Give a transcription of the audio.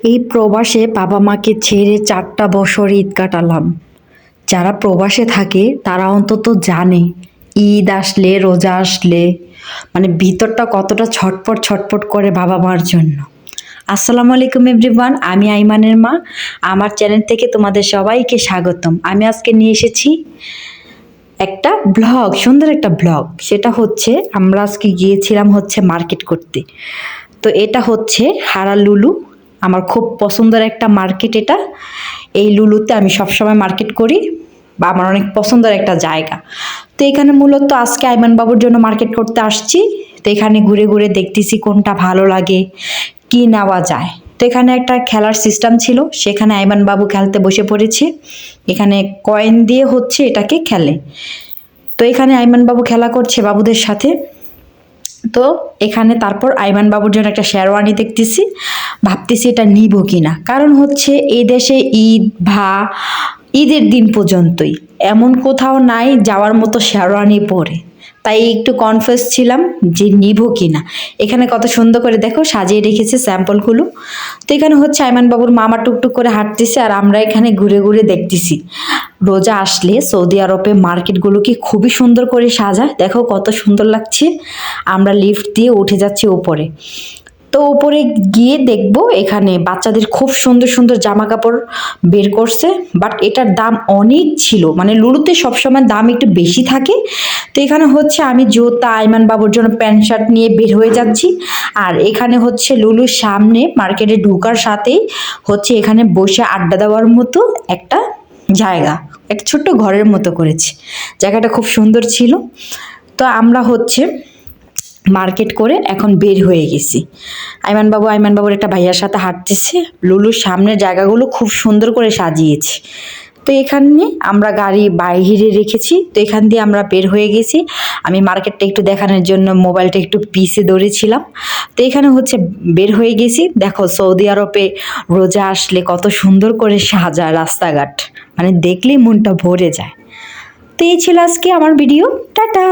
এই প্রবাসে বাবা মাকে ছেড়ে ৪টা বছর ঈদ কাটালাম। যারা প্রবাসে থাকে তারা অন্তত জানে ঈদ আসলে, রোজা আসলে মানে ভিতরটা কতটা ছটফট ছটফট করে বাবা মার জন্য। আসসালামু আলাইকুম এভরিওয়ান, আমি আইমানের মা। আমার চ্যানেল থেকে তোমাদের সবাইকে স্বাগতম। আমি আজকে নিয়ে এসেছি একটা ব্লগ, সুন্দর একটা ব্লগ। সেটা হচ্ছে আমরা আজকে গিয়েছিলাম হচ্ছে মার্কেট করতে। তো এটা হচ্ছে হারা লুলু, আমার খুব পছন্দের একটা মার্কেট এটা। এই লুলুতে আমি সবসময় মার্কেট করি বা আমার অনেক পছন্দের একটা জায়গা। তো এখানে মূলত আজকে আইমান বাবুর জন্য মার্কেট করতে আসছি। তো এখানে ঘুরে ঘুরে দেখতেছি কোনটা ভালো লাগে, কি নেওয়া যায়। তো এখানে একটা খেলার সিস্টেম ছিল, সেখানে আইমান বাবু খেলতে বসে পড়েছে। এখানে কয়েন দিয়ে হচ্ছে এটাকে খেলে। তো এখানে আইমান বাবু খেলা করছে বাবুদের সাথে। তো এখানে তারপর আইমান বাবুর জন্য একটা শেরওয়ানি দেখতেছি, ভাবতেছি এটা নিব কিনা। কারণ হচ্ছে এই দেশে ঈদ বা ঈদের দিন পর্যন্তই, এমন কোথাও নাই যাওয়ার মতো শেরওয়ানি পরে। তাই একটু কনফিউজ ছিলাম যে নিব কিনা। এখানে কত সুন্দর করে দেখো সাজিয়ে রেখেছে স্যাম্পলগুলো। তো এখানে হচ্ছে আইমান বাবুর মামা টুকটুক করে হাঁটতেছে আর আমরা এখানে ঘুরে ঘুরে দেখতেছি। রোজা আসলে সৌদি আরবে মার্কেটগুলো কি খুবই সুন্দর করে সাজায়, দেখো কত সুন্দর লাগছে। আমরা লিফট দিয়ে উঠে যাচ্ছি উপরে। তো উপরে গিয়ে দেখবো এখানে বাচ্চাদের খুব সুন্দর সুন্দর জামা কাপড় বের করছে, বাট এটার দাম অনেক ছিল। মানে লুলুতে সবসময় দাম একটু বেশি থাকে। তো এখানে হচ্ছে আমি জুতা, আইমান বাবুর জন্য প্যান্ট শার্ট নিয়ে বের হয়ে যাচ্ছি। আর এখানে হচ্ছে লুলুর সামনে মার্কেটে ঢোকার সাথেই হচ্ছে এখানে বসে আড্ডা দেওয়ার মতো একটা জায়গা, একটা ছোট্ট ঘরের মতো করেছে। জায়গাটা খুব সুন্দর ছিল। তো আমরা হচ্ছে মার্কেট করে এখন বের হয়ে গেছি। আইমান বাবুর একটা ভাইয়ার সাথে হাঁটতেছে। লুলুর সামনের জায়গাগুলো খুব সুন্দর করে সাজিয়েছে। তো এখানে আমরা গাড়ি বাইরে রেখেছি। তো এখান দিয়ে আমরা বের হয়ে গেছি। আমি মার্কেটটা একটু দেখানোর জন্য মোবাইলটা একটু পিছে ধরেছিলাম। তো এখানে হচ্ছে বের হয়ে গেছি। দেখো সৌদি আরবে রোজা আসলে কত সুন্দর করে সাজায় রাস্তাঘাট, মানে দেখলেই মনটা ভরে যায়। তো এই ছিল আজকে আমার ভিডিও। টাটা।